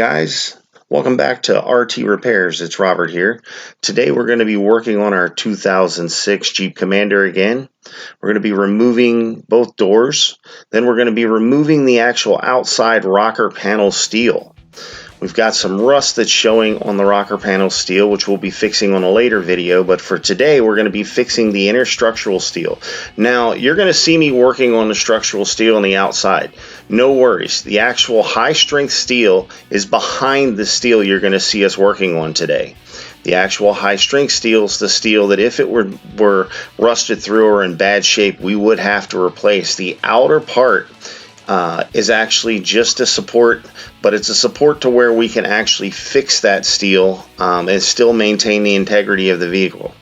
guys, welcome back to RT Repairs. It's Robert here. Today we're going to be working on our 2006 Jeep Commander again. We're going to be removing both doors. Then we're going to be removing the actual outside rocker panel steel. We've got some rust that's showing on the rocker panel steel, which we'll be fixing on a later video, but for today we're going to be fixing the inner structural steel. Now, you're going to see me working on the structural steel on the outside. No worries, the actual high strength steel is behind the steel you're going to see us working on today. The actual high strength steel is the steel that if it were rusted through or in bad shape, we would have to replace. The outer part is actually just a support, but it's a support to where we can actually fix that steel and still maintain the integrity of the vehicle.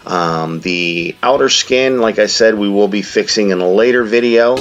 The outer skin, like I said, we will be fixing in a later video.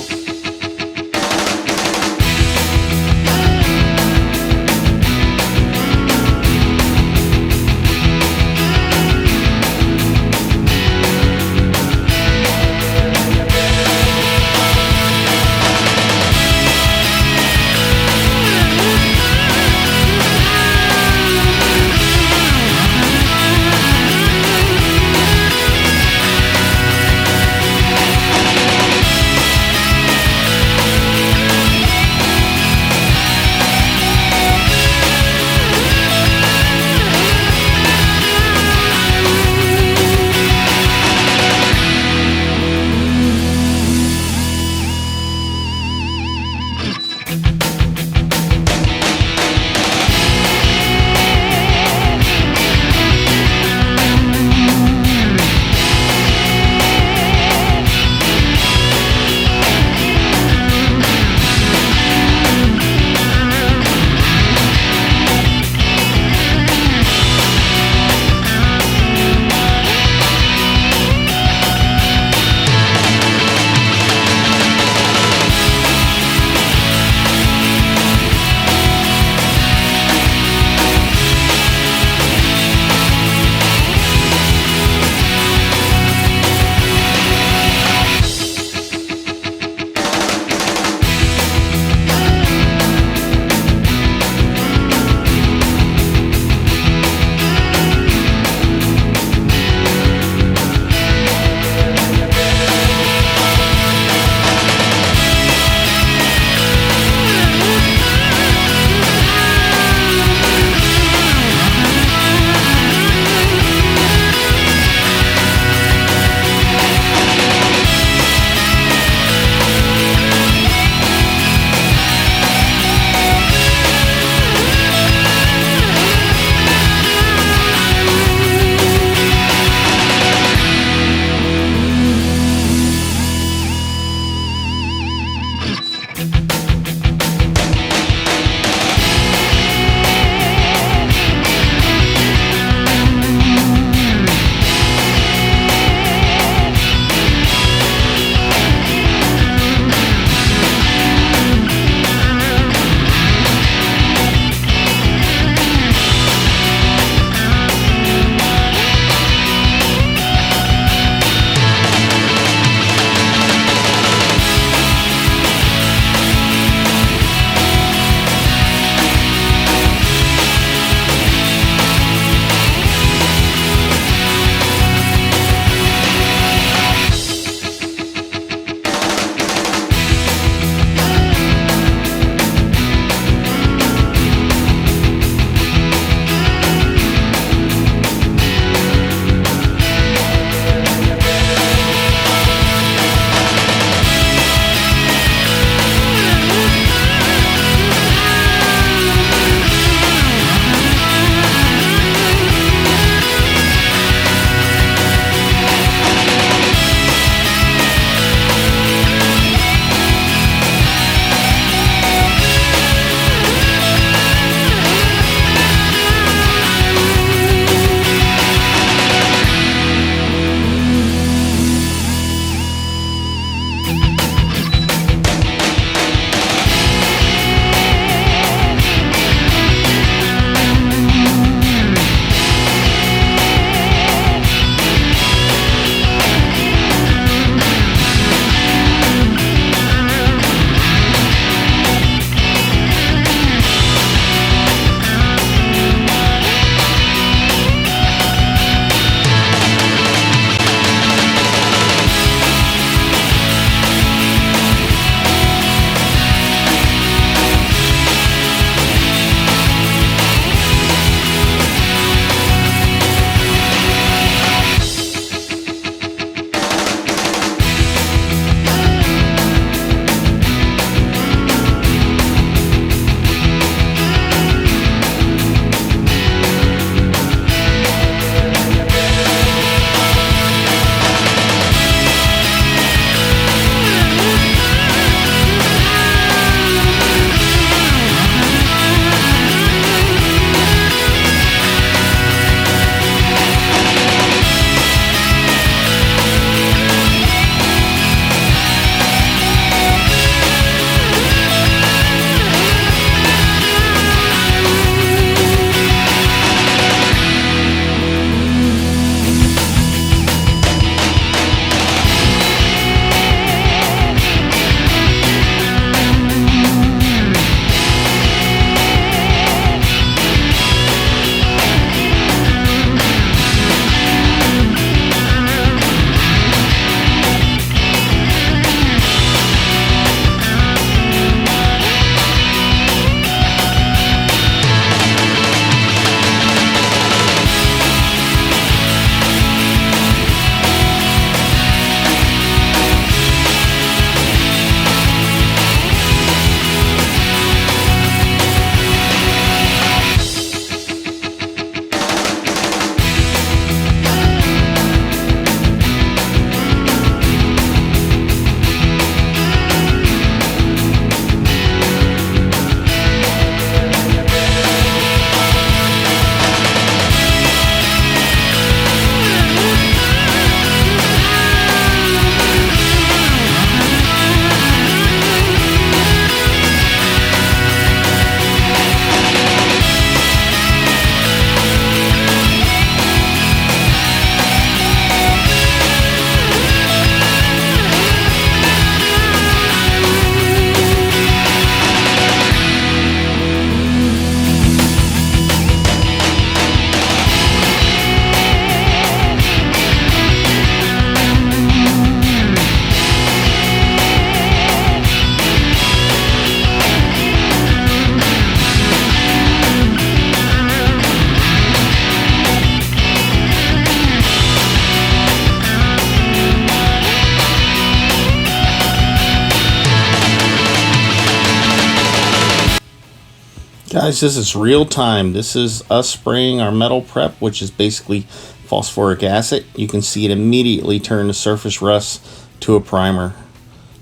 Guys, this is real time. This is us spraying our metal prep, which is basically phosphoric acid. You can see it immediately turn the surface rust to a primer.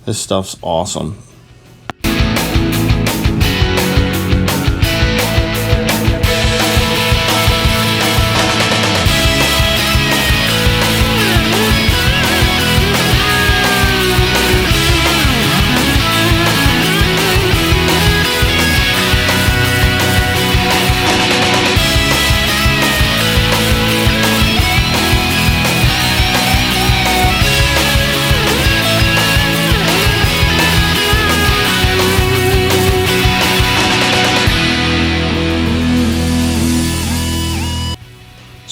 This stuff's awesome.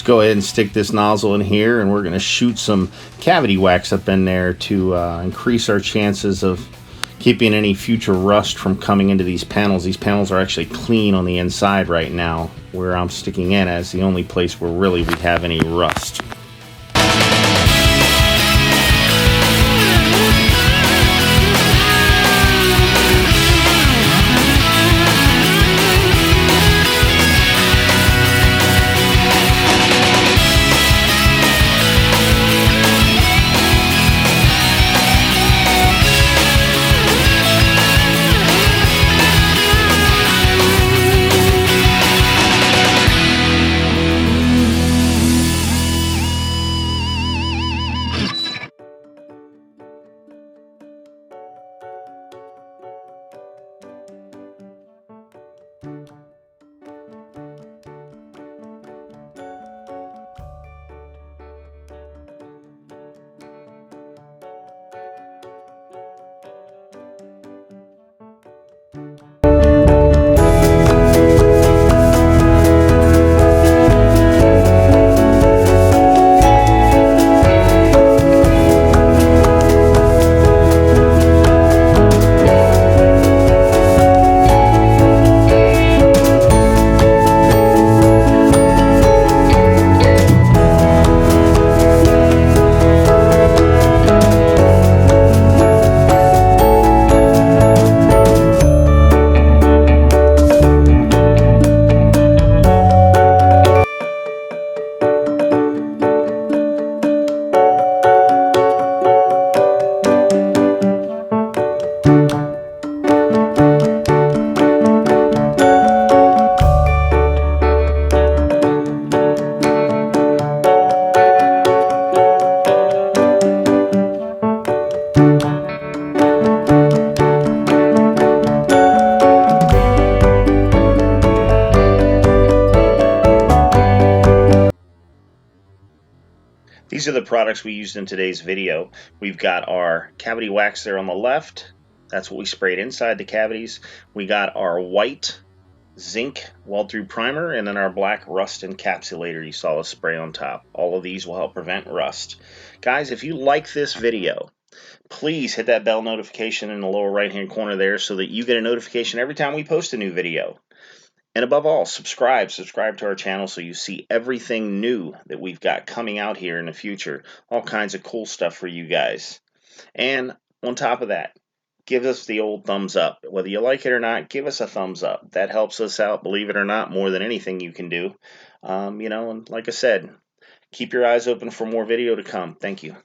Go ahead and stick this nozzle in here, and we're going to shoot some cavity wax up in there to increase our chances of keeping any future rust from coming into these panels. These panels are actually clean on the inside right now, where I'm sticking in as the only place where really we have any rust. These are the products we used in today's video. We've got our cavity wax there on the left. That's what we sprayed inside the cavities. We got our white zinc weld-through primer, and then our black rust encapsulator you saw us spray on top. All of these will help prevent rust. Guys, if you like this video, please hit that bell notification in the lower right-hand corner there so that you get a notification every time we post a new video. And above all, subscribe to our channel so you see everything new that we've got coming out here in the future. All kinds of cool stuff for you guys. And on top of that, give us the old thumbs up. Whether you like it or not, give us a thumbs up. That helps us out, believe it or not, more than anything you can do. And like I said, keep your eyes open for more video to come. Thank you.